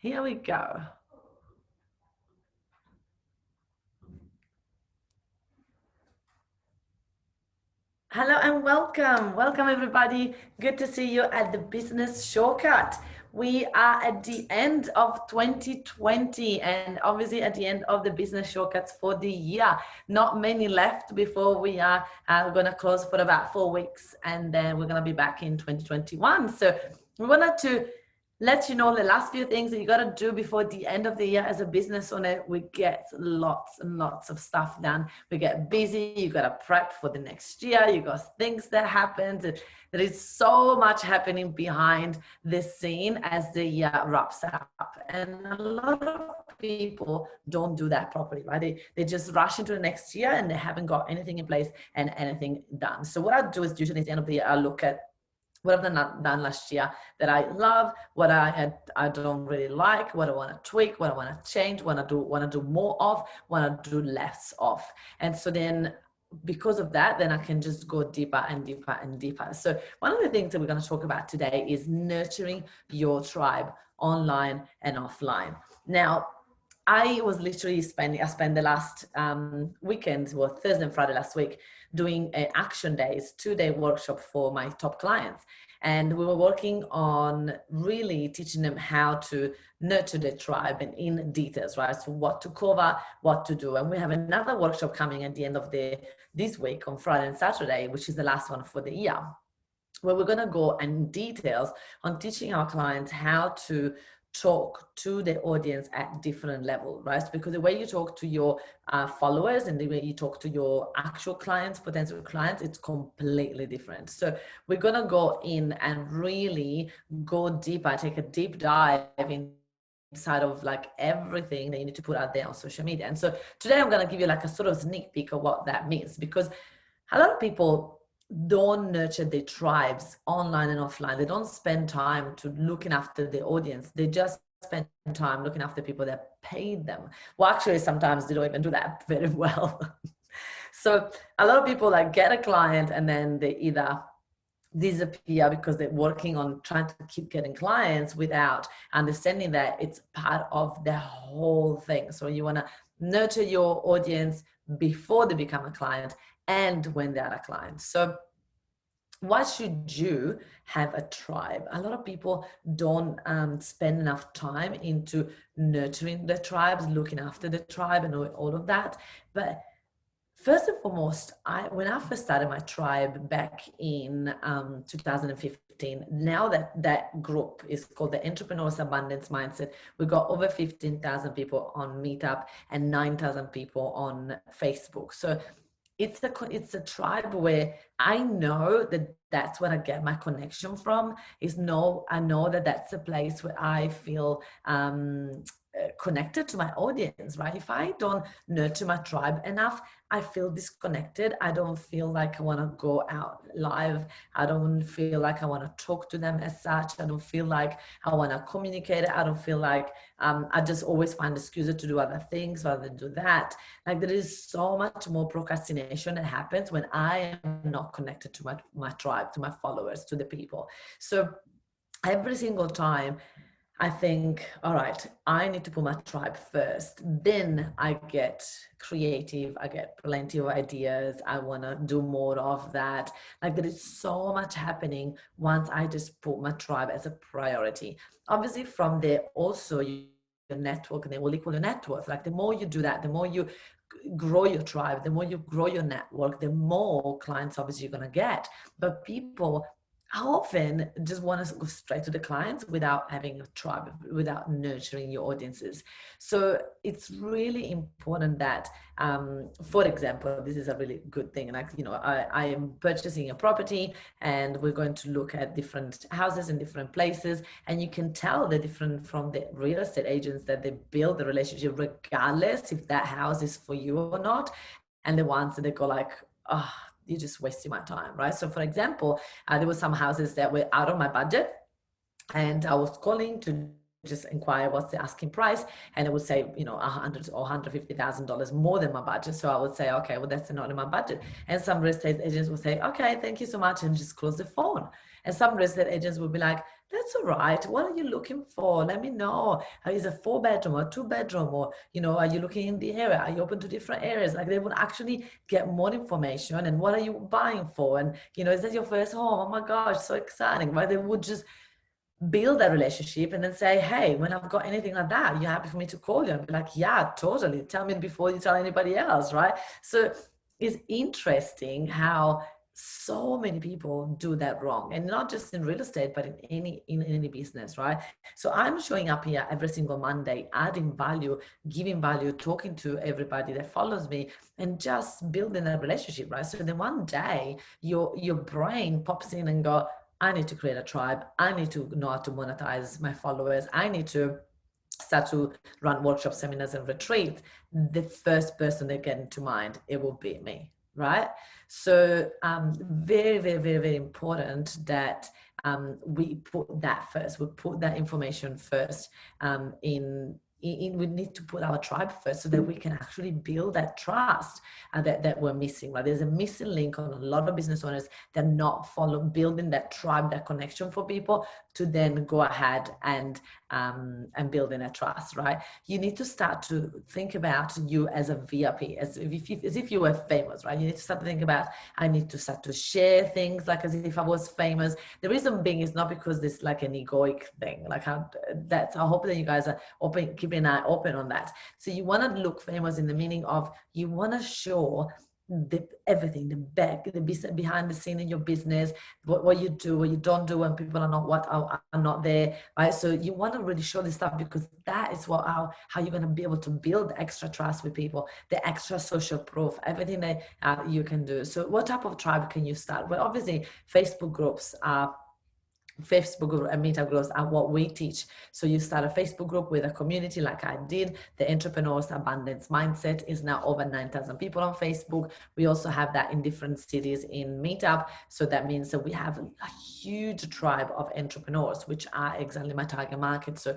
Here we go. Hello and welcome. Welcome everybody. Good to see you at the Business Shortcut. We are at the end of 2020 and obviously at the end of the Business Shortcuts for the year. Not many left before we are going to close for about 4 weeks and then we're going to be back in 2021. So we wanted to let you know the last few things that you got to do before the end of the year as a business owner. We get lots and lots of stuff done. We get busy. You got to prep for the next year. You got things that happen. There is so much happening behind the scene as the year wraps up. And a lot of people don't do that properly, right? They just rush into the next year and they haven't got anything in place and anything done. So what I do is usually at the end of the year, I look at what I've done last year that I love, what I don't really like, what I want to tweak, what I want to change, want to do more of, want to do less of. And so then because of that, then I can just go deeper and deeper and deeper. So one of the things that we're going to talk about today is nurturing your tribe online and offline. Now, I was literally I spent the last weekend, well, Thursday and Friday last week, doing action days, 2-day workshop for my top clients. And we were working on really teaching them how to nurture the tribe and in details, right? So what to cover, what to do. And we have another workshop coming at the end of this week on Friday and Saturday, which is the last one for the year, where we're going to go in details on teaching our clients how to talk to the audience at different levels, right? Because the way you talk to your followers and the way you talk to your actual clients, potential clients, it's completely different. So we're going to go in and really go deeper, take a deep dive inside of like everything that you need to put out there on social media. And so today I'm going to give you like a sort of sneak peek of what that means, because a lot of people don't nurture their tribes online and offline. They don't spend time to looking after the audience. They just spend time looking after people that paid them. Well, actually, sometimes they don't even do that very well. So a lot of people like get a client and then they either disappear because they're working on trying to keep getting clients without understanding that it's part of the whole thing. So you want to nurture your audience before they become a client and when they're a client. So why should you have a tribe? A lot of people don't spend enough time into nurturing the tribes, looking after the tribe and all of that. But first and foremost, when I first started my tribe back in 2015, now that group is called the Entrepreneur's Abundance Mindset. We got over 15,000 people on Meetup and 9,000 people on Facebook. So it's a tribe where I know that that's where I get my connection from. I know that that's a place where I feel connected to my audience, right? If I don't nurture my tribe enough, I feel disconnected. I don't feel like I want to go out live. I don't feel like I want to talk to them as such. I don't feel like I want to communicate. I don't feel like I just always find excuses to do other things rather than do that. Like there is so much more procrastination that happens when I am not connected to my tribe, to my followers, to the people. So every single time I think, all right, I need to put my tribe first. Then I get creative. I get plenty of ideas. I want to do more of that. Like there is so much happening once I just put my tribe as a priority. Obviously, from there also your network, and they will equal your net worth. Like the more you do that, the more you grow your tribe, the more you grow your network, the more clients obviously you're going to get. But people often just want to go straight to the clients without having a tribe, without nurturing your audiences. So it's really important that, for example, this is a really good thing. Like, I am purchasing a property and we're going to look at different houses in different places. And you can tell the different from the real estate agents that they build the relationship regardless if that house is for you or not. And the ones that they go like, oh, you're just wasting my time, right? So for example, there were some houses that were out of my budget and I was calling to just inquire what's the asking price, and it would say, $100,000 or $150,000 more than my budget. So I would say, okay, well, that's not in my budget. And some real estate agents would say, okay, thank you so much, and just close the phone. And some real estate agents would be like, That's all right. What are you looking for? Let me know. Is it 4 bedroom or 2 bedroom, or are you looking in the area? Are you open to different areas? Like, they would actually get more information. And what are you buying for? And is that your first home? Oh my gosh, so exciting! Right? They would just build that relationship and then say, hey, when I've got anything like that, you're happy for me to call you? And be like, yeah, totally. Tell me before you tell anybody else, right? So it's interesting how so many people do that wrong, and not just in real estate, but in any business, right? So I'm showing up here every single Monday, adding value, giving value, talking to everybody that follows me, and just building a relationship, right? So then one day your brain pops in and go, I need to create a tribe. I need to know how to monetize my followers. I need to start to run workshops, seminars, and retreats. The first person that get into mind, it will be me, right? So very, very, very, very important that we put that first. We put that information first we need to put our tribe first so that we can actually build that trust that we're missing. Right? There's a missing link on a lot of business owners that not building that tribe, that connection for people to then go ahead and building a trust. Right? You need to start to think about you as a VIP, as if you were famous. Right? You need to start to think about, I need to start to share things like as if I was famous. The reason being is not because this like an egoic thing. Like I hope that you guys are open, keeping an eye open on that. So you want to look famous in the meaning of you want to show everything, the behind the scene in your business, what you do, what you don't do when people are not there, right? So you want to really show this stuff, because that is how you're going to be able to build extra trust with people, the extra social proof, everything that you can do. So what type of tribe can you start? Well, obviously Facebook groups are Facebook group and meetup groups are what we teach. So you start a Facebook group with a community like I did. The Entrepreneurs Abundance Mindset is now over 9,000 people on Facebook. We also have that in different cities in Meetup. So that means that we have a huge tribe of entrepreneurs, which are exactly my target market. So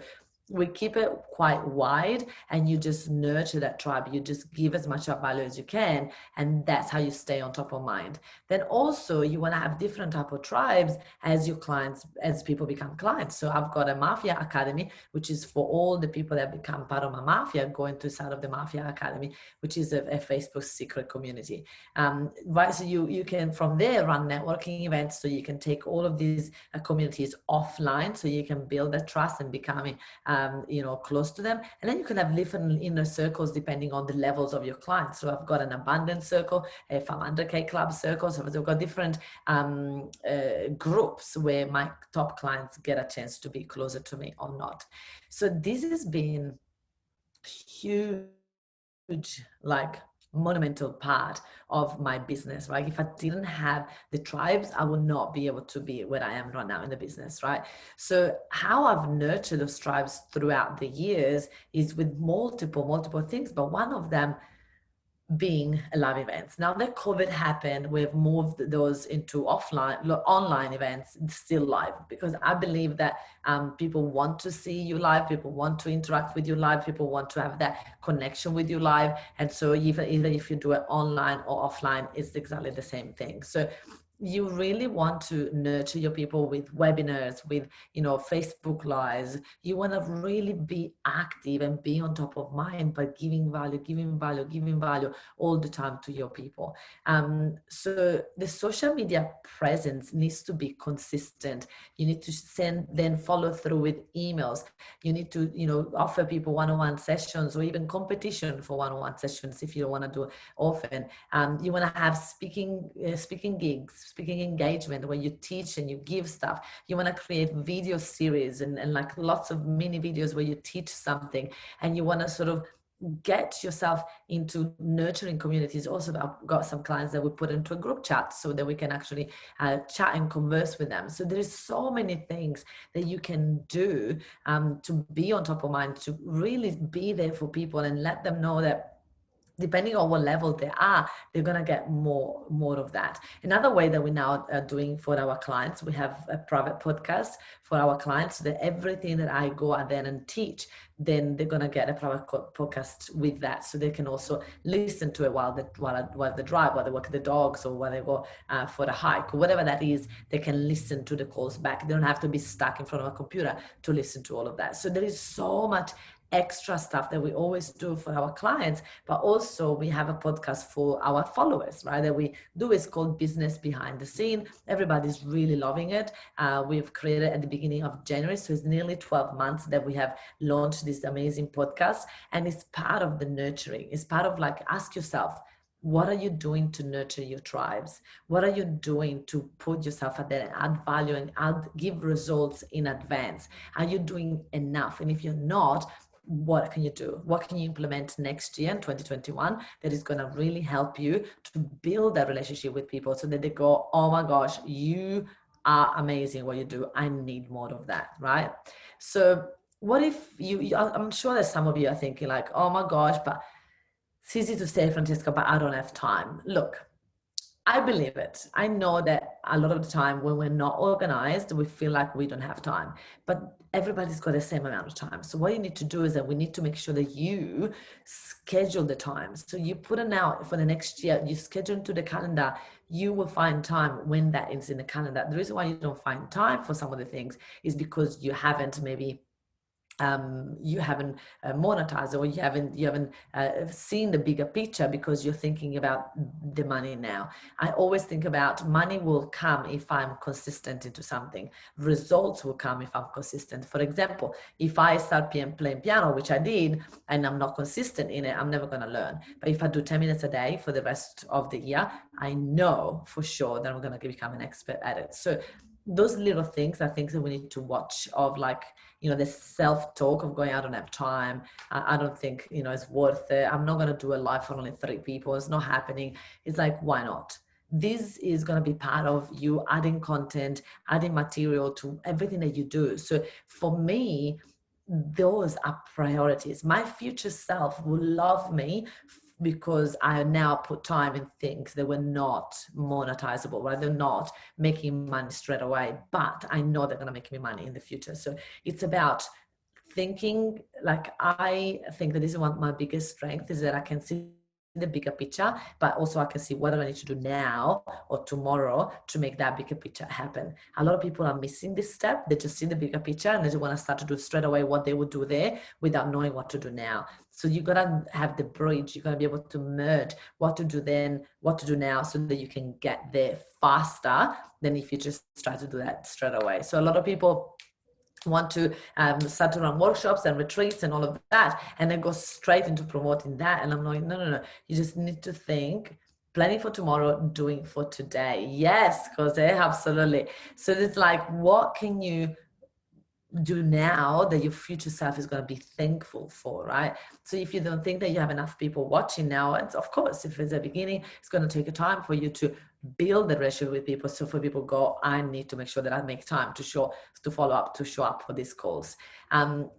we keep it quite wide, and you just nurture that tribe. You just give as much value as you can, and that's how you stay on top of mind. Then also you want to have different type of tribes as your clients, as people become clients. So I've got a Mafia Academy, which is for all the people that become part of my Mafia, going to inside of the Mafia Academy, which is a Facebook secret community. Right, so you can from there run networking events, so you can take all of these communities offline, so you can build that trust and becoming close to them. And then you can have different inner circles depending on the levels of your clients. So I've got an abundance circle, a 500K club circle. So I've got different groups where my top clients get a chance to be closer to me or not. So this has been huge, like monumental part of my business, right? If I didn't have the tribes, I would not be able to be where I am right now in the business, right? So how I've nurtured those tribes throughout the years is with multiple things, but one of them being live events. Now that COVID happened, we've moved those into online events, still live, because I believe that people want to see you live, people want to interact with you live, people want to have that connection with you live. And so even if you do it online or offline, it's exactly the same thing. So you really want to nurture your people with webinars, with Facebook lives. You want to really be active and be on top of mind by giving value all the time to your people. So the social media presence needs to be consistent. You need to then follow through with emails. You need to offer people one-on-one sessions, or even competition for one-on-one sessions if you don't want to do it often. You want to have speaking gigs, speaking engagement, where you teach and you give stuff. You want to create video series and like lots of mini videos where you teach something, and you want to sort of get yourself into nurturing communities. Also, I've got some clients that we put into a group chat so that we can actually chat and converse with them. So there's so many things that you can do to be on top of mind, to really be there for people and let them know that depending on what level they are, they're going to get more of that. Another way that we now are doing for our clients, we have a private podcast for our clients, so that everything that I go out there and teach, then they're going to get a private podcast with that, so they can also listen to it while they drive, while they walk the dogs, or while they go for a hike, or whatever that is. They can listen to the calls back. They don't have to be stuck in front of a computer to listen to all of that. So there is so much extra stuff that we always do for our clients, but also we have a podcast for our followers, right? That we do. Is called Business Behind the Scene. Everybody's really loving it. We've created at the beginning of January, so it's nearly 12 months that we have launched this amazing podcast, and it's part of the nurturing. It's part of, like, ask yourself, what are you doing to nurture your tribes? What are you doing to put yourself out there and add value and give results in advance? Are you doing enough? And if you're not, what can you do? What can you implement next year in 2021 that is going to really help you to build that relationship with people, so that they go, oh my gosh, you are amazing what you do. I need more of that, right? So what if I'm sure that some of you are thinking like, oh my gosh, but it's easy to say, Francesca, but I don't have time. Look, I believe it. I know that a lot of the time when we're not organized, we feel like we don't have time, but everybody's got the same amount of time. So what you need to do is that we need to make sure that you schedule the time. So you put it out for the next year, you schedule into the calendar, you will find time when that is in the calendar. The reason why you don't find time for some of the things is because you haven't monetized, or you haven't seen the bigger picture, because you're thinking about the money now. I always think about money will come if I'm consistent into something. Results will come if I'm consistent. For example, if I start playing piano, which I did, and I'm not consistent in it, I'm never going to learn. But if I do 10 minutes a day for the rest of the year, I know for sure that I'm going to become an expert at it. So those little things are things that we need to watch, of, like, the self-talk of going, I don't have time, I don't think, it's worth it, I'm not going to do a live for only 3 people, it's not happening. It's like, why not? This is going to be part of you adding content, adding material to everything that you do. So for me, those are priorities. My future self will love me because I now put time in things that were not monetizable, right? They're not making money straight away, but I know they're going to make me money in the future. So it's about thinking, like, I think that this is one of my biggest strengths, is that I can see the bigger picture, but also I can see what do I need to do now or tomorrow to make that bigger picture happen. A lot of people are missing this step. They just see the bigger picture and they just want to start to do straight away what they would do there without knowing what to do now. So you got to have the bridge. You're going to be able to merge what to do then, what to do now, so that you can get there faster than if you just try to do that straight away. So a lot of people want to start to run workshops and retreats and all of that, and then go straight into promoting that. And I'm like, no. You just need to think, planning for tomorrow, doing for today. Yes, because absolutely. So it's like, what can you do now that your future self is going to be thankful for, right? So if you don't think that you have enough people watching now, it's, of course, if it's a beginning, it's going to take a time for you to build the relationship with people. So for people go, I need to make sure that I make time to follow up, to show up for these calls.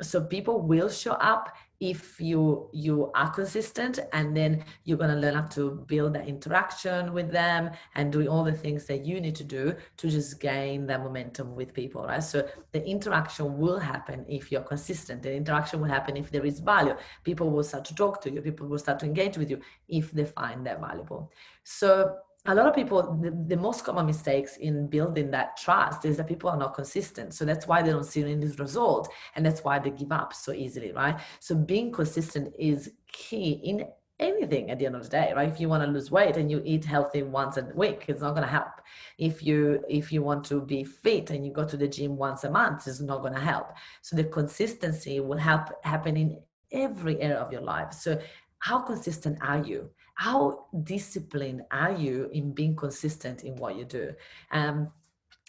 So people will show up if you are consistent, and then you're going to learn how to build that interaction with them and doing all the things that you need to do to just gain that momentum with people, right? So the interaction will happen if you're consistent. The interaction will happen if there is value. People will start to talk to you. People will start to engage with you if they find that valuable. So a lot of people, the most common mistakes in building that trust is that people are not consistent. So that's why they don't see any results, and that's why they give up so easily, right? So being consistent is key in anything at the end of the day, right? If you want to lose weight and you eat healthy once a week, it's not going to help. If you want to be fit and you go to the gym once a month, it's not going to help. So the consistency will happen in every area of your life. So how consistent are you? How disciplined are you in being consistent in what you do?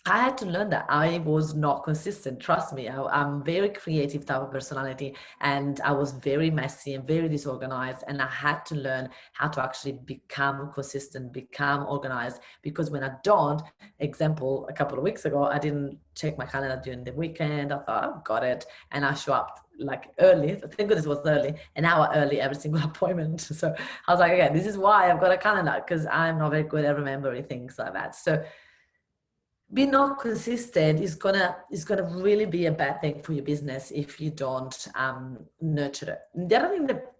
I had to learn that I was not consistent. Trust me, I'm very creative type of personality, and I was very messy and very disorganized. And I had to learn how to actually become consistent, become organized. Because when I don't, example, a couple of weeks ago, I didn't check my calendar during the weekend. I thought I've got it, and I show up like early. Thank goodness it was early, an hour early every single appointment. So I was like, okay, this is why I've got a calendar, because I'm not very good at remembering things like that. So being not consistent is gonna really be a bad thing for your business if you don't nurture it. The other thing that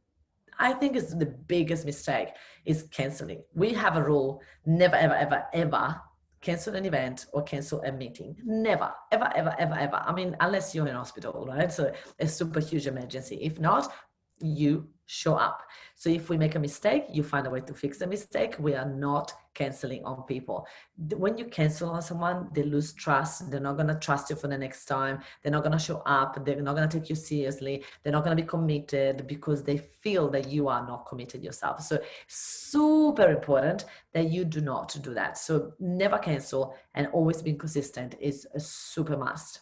I think is the biggest mistake is canceling. We have a rule: never, ever, ever, ever cancel an event or cancel a meeting. Never, ever, ever, ever, ever. I mean, unless you're in hospital, right? So a super huge emergency. If not, you show up. So if we make a mistake, you find a way to fix the mistake. We are not canceling on people. When you cancel on someone, they lose trust. They're not going to trust you for the next time. They're not going to show up. They're not going to take you seriously. They're not going to be committed because they feel that you are not committed yourself. So super important that you do not do that. So never cancel, and always being consistent is a super must.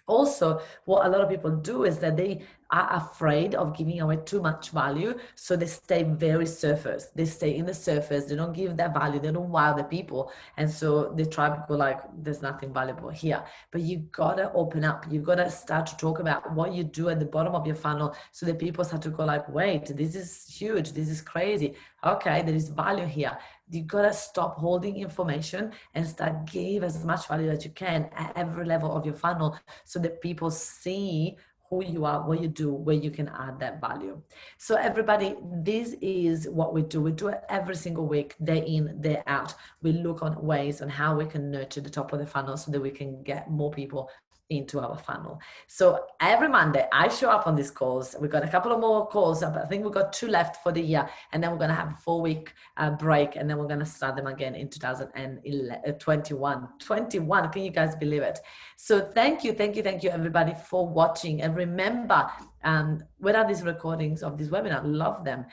Also, what a lot of people do is that they are afraid of giving away too much value, so they stay very surface. They stay in the surface. They don't give that value. They don't wow the people, and so they try to go like, there's nothing valuable here. But you gotta open up. You gotta start to talk about what you do at the bottom of your funnel, so that people start to go like, wait, this is huge. This is crazy. Okay, there is value here. You gotta stop holding information and start give as much value that you can at every level of your funnel, so that people see who you are, what you do, where you can add that value. So everybody, this is what we do. We do it every single week, day in, day out. We look on ways on how we can nurture the top of the funnel so that we can get more people into our funnel. So every Monday I show up on these calls. We've got a couple of more calls. I think we've got 2 left for the year, and then we're going to have a 4-week break, and then we're going to start them again in 2021. Can you guys believe it? So thank you everybody for watching. And remember, where are these recordings of this webinar? Love them.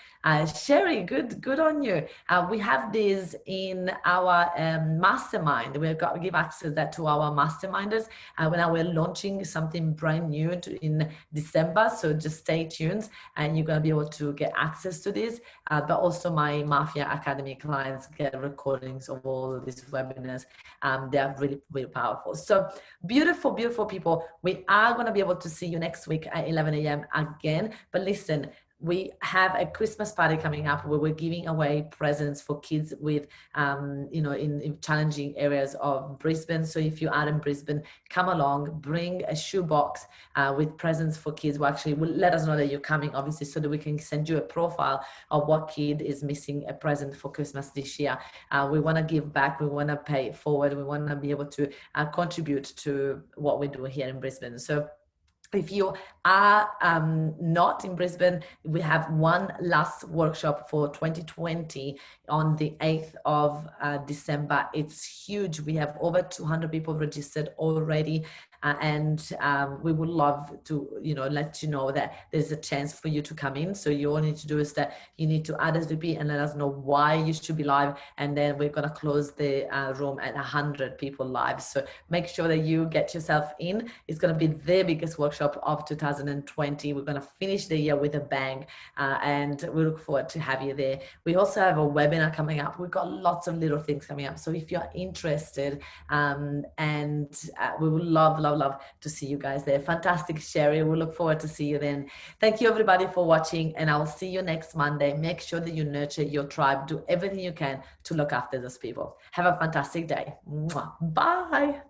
Sherry, good on you. We have these in our mastermind. We've got to give access that to our masterminders when we're launching something brand new in December. So just stay tuned, and you're going to be able to get access to this. But also my Mafia Academy clients get recordings of all of these webinars. They are really, really powerful. So beautiful people. We are going to be able to see you next week at 11 a.m. again. But listen, we have a Christmas party coming up where we're giving away presents for kids with, in challenging areas of Brisbane. So if you are in Brisbane, come along, bring a shoebox with presents for kids. Well, actually, let us know that you're coming, obviously, so that we can send you a profile of what kid is missing a present for Christmas this year. We want to give back. We want to pay it forward. We want to be able to contribute to what we do here in Brisbane. So if you are not in Brisbane, we have one last workshop for 2020 on the 8th of December. It's huge. We have over 200 people registered already. And we would love to, let you know that there's a chance for you to come in. So you all need to do is that you need to add SVP and let us know why you should be live. And then we're going to close the room at 100 people live. So make sure that you get yourself in. It's going to be the biggest workshop of 2020. We're going to finish the year with a bang. And we look forward to have you there. We also have a webinar coming up. We've got lots of little things coming up. So if you're interested, we would love to see you guys there. Fantastic, Sherry. We look forward to see you then. Thank you everybody for watching, and I'll see you next Monday. Make sure that you nurture your tribe. Do everything you can to look after those people. Have a fantastic day. Bye.